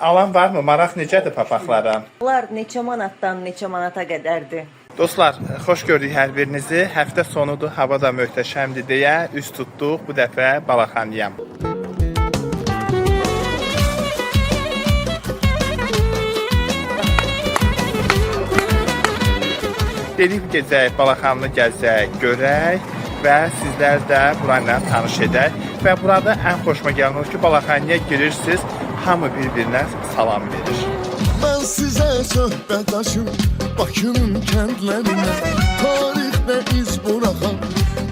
Alan varmı? Maraq necədir papaqlara? Bunlar neçə manatdan neçə manata qədərdir? Dostlar, xoş gördük hər birinizi. Həftə sonudur, hava da möhtəşəmdir deyə üz tutduq bu dəfə Balaxanıya. Dedik gezək, Balaxanını gəzək, görək və sizlər də burayla tanış edək. Və burada ən xoşuma gələn o ki, Balaxanıya girirsiniz, hamı bir-birinə salam verir. Mən sizə söhbət açım Bakının kəndlərindən, tarixdə iz buraxan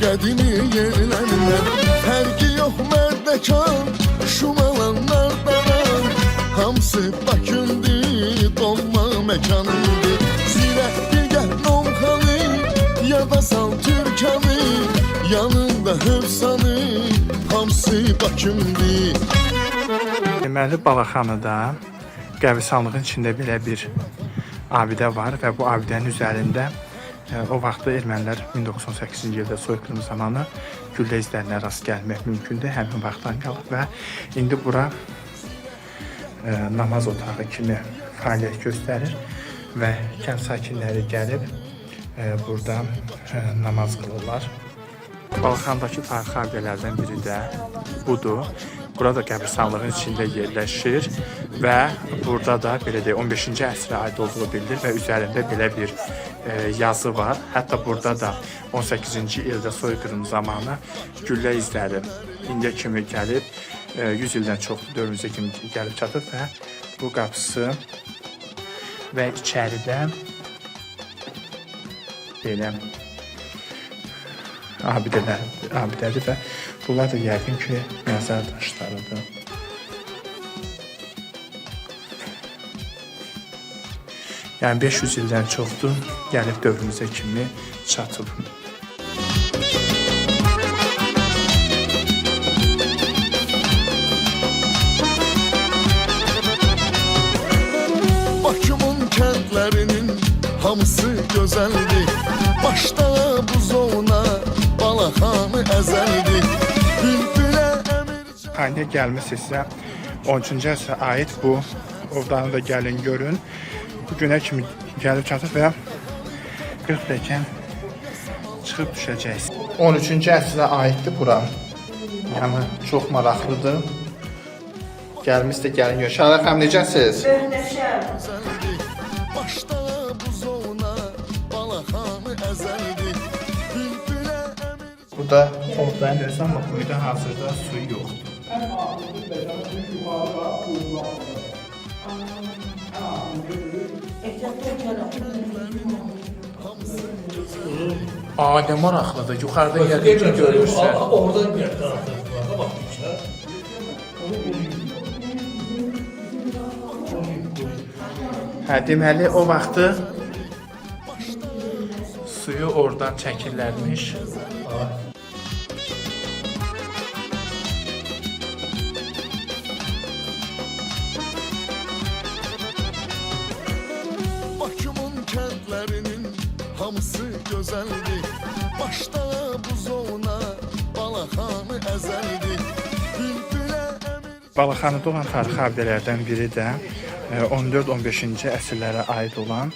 qədimi yerlərindən. Fərqi yox mərdəkan, şumalanlardan, hamısı Bakındır, dolma məkanındır. Zirə bir gəl Novxanı, yada sal Türkanı, yanında Hövsanı, hamısı Bakındır. Deməli, Balaxanıda qəbristanlığın içində belə bir abidə var və bu abidənin üzərində o vaxtda ermənilər 1918-ci ildə soyqırım zamanı güllə izlərinə rast gəlmək mümkündür. Həmin vaxtdan qalıb və indi bura namaz otağı kimi fəaliyyət göstərir və kənd sakinləri gəlib burada namaz qılırlar. Balaxandakı tarixi abidələrdən biri də budur. Burada qəbristanlığın içində yerləşir və burada da belə deyək 15-ci əsrə aid olduğu bildirilir və üzərində belə bir yazı var. Hətta burada da 18-ci ildə soyqırım zamanı güllə izləri indiyə kimi gəlib, 100 ildən çoxdur, dövrümüzə kimi gəlib çatıb və bu qapısı və içəridə belə abidədir və bunlar da yəqin ki, məzar daşlarıdır. Yəni 500 ildən çoxdur, gəlib dövrümüzə kimi çatıb. Bakımın kəndlərinin hamısı gözəldir. Başda bu zona Balaxanı əzəldir. Bülbülə əmircan. Xaniyə gəlməsi isə 13-cü əsrə aid bu ovdanı da gəlin görün. Bu günə kimi gəlib çatıb və 40 dəqiqən çıxıb düşəcəksiniz. 13-cü əsrə aiddir bura. Yəni çox maraqlıdır. Gəlmiş də gəlin görün. Şahra xanım necəsiz? Başda bu zona Balaxanı əzəldir. Bülbülə əmircan. Burada ovdanın özü amma quyuda hazırda suyu yoxdur. Nə maraqlıdır. Yuxarıda yəqin ki görürsən. Oradan gəldi artıq. Bax içə. Hə, deməli o vaxtı suyu oradan çəkirlərmiş. Bakımın kəndlərinin hamısı gözəldir. Başda bu zona Balaxanı əzəldir. Bülbülə əmircan. Balaxanıda olan tarixi abidələrdən biri də 14-15-ci əsrlərə aid olan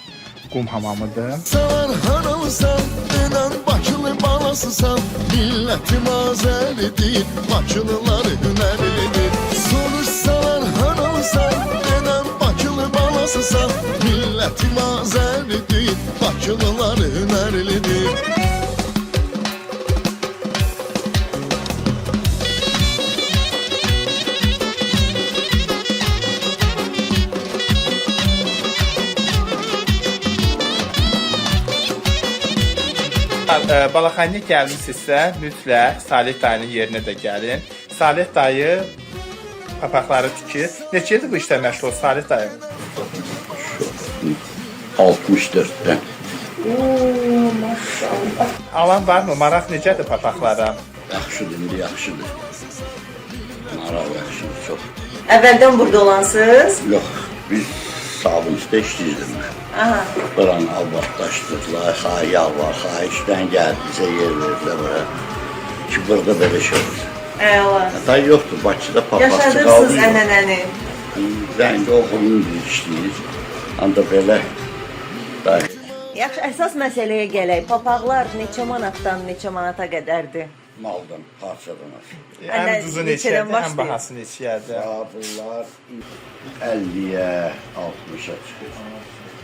qum hamamıdır. Salar hanımsan, denən Bakılı balasısan, millətim Azəridir, Bakılılar hünərlidir. Soruşsalar hanımsan, denən Bakılı balasısan, millətim Azəridir, Bakılılar hünərlidir. Balaxanıya gəlmişsinizsə, mütləq Salih dayının yerinə də gəlin. Salih dayı papaqları tikir. Neçə ildir bu işlə məşğul Salih dayı? 64'ten. Oo, maşallah. Alan varmı? Maraq necədir papaqlara? Yaxşıdır, indi yaxşıdır. Maraq yaxşıdır, çox. Əvvəldən burada olansınız? Yox, biz Sabunçda işləyirdim mən. Aha. Buranı abadlaşdırdılar, yalvar, işdən gəldiysə yer verdilər bura. Ki, burada belə şey olur. Əla. Hətta yoxdur, Bakıda papaqçı Yaşadırsınız qaldı. ənənəni. Rəngi oğlunun bir işləyir. Anda belə da Yaxşı, əsas məsələyə gələk. Papaqlar neçə manatdan neçə manata qədərdir? maldan, parçadan asılır. Ən ucuzu neçədən neçədir, ən başlayır? bahası neçədir? Bunlar 50'ye 60'a çıxır.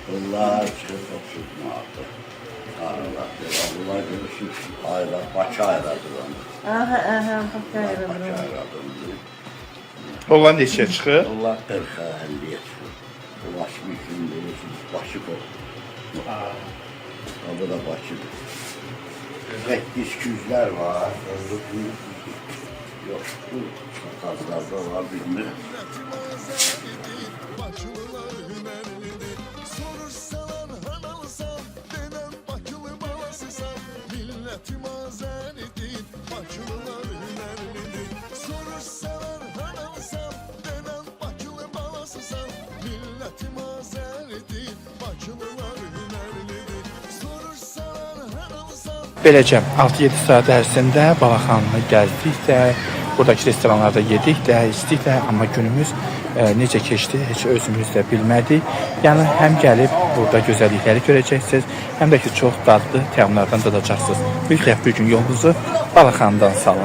Bunlar çıxır 30 manata. Bunlar görürsünüz, Bakı ayradır onu. Aha, aha, baxıyorum. Bakı ayradır. Onlar neçəyə çıxır? Bunlar 40'a 50'ye çıxır. Bu Bakı üçün görürsünüz, Bakı bu. Bu da Bakıdır. 800'ler var. Yok, bu kazlarda var bilmiyorum. Bakılılar hünerlidir. Sorursalar hanalsan, denen Bakılı balasısan. Milletim Azeridir, Bakılılar hünerlidir. Sorursalar hanalsan, denen Bakılı balasısan. Milletim Azeridir, Bakılılar hünerlidir. Sorursalar hanalsan. Beləcə 6-7 saat ərzində Balaxanını gəzdik də, buradakı restoranlarda yedik də, içdik də, amma günümüz necə keçdi heç özümüz də bilmədik. Yəni həm gəlib burada gözəllikləri görəcəksiniz, həm də ki çox dadlı təamlardan dadacaqsınız. Mütləq bir gün yolunuzu Balaxanıdan salın.